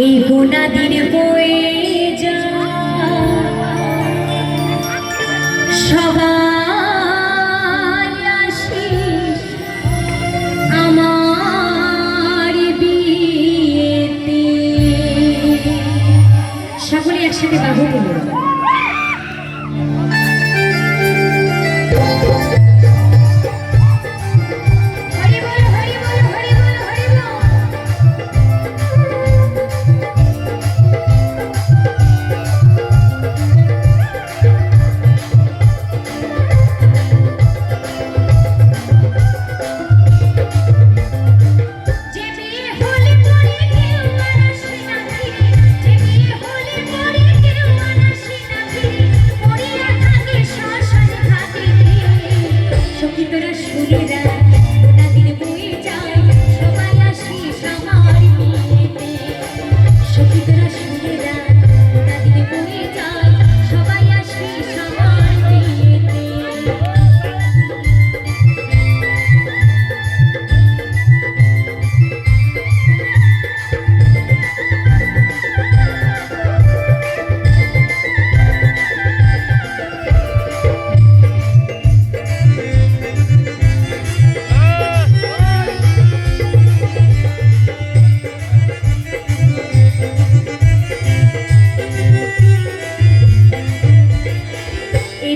এই গোনা দিন বয়ে যা সবাই আসি আমার বিয়েতে। সকলে একসাথে গাবো বলো।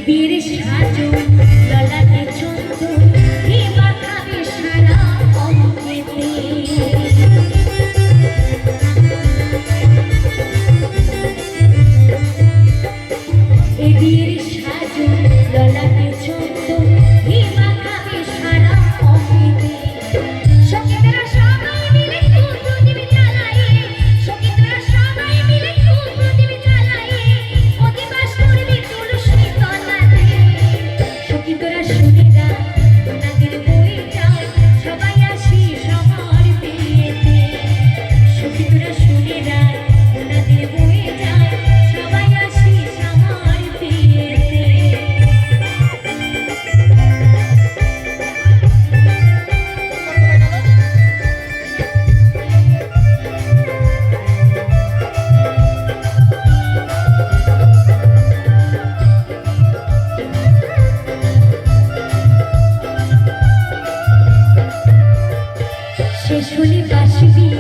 বিয়ের সাজো গলাতে চন্দন হে মাথাবে সারা অঙ্গেতে। এ বিয়ের সাজো গলাতে চন্দন হে মাথাবে সারা অঙ্গেতে। সখীরা সবাই মিলে খুব প্রদীপ জ্বালায়, সখীরা সবাই মিলে খুব প্রদীপ জ্বালায়, অধিবাস করবে তুলসী তলাতে। সখীরা শুনে যা ওনাদের বয়ে যায় সবাই আসি সবার বিয়েতে। সখীরা শুনে যা ওনাদের বয়ে যায় সবাই আসি সবার বিয়েতে। শেষ হলে বাসবি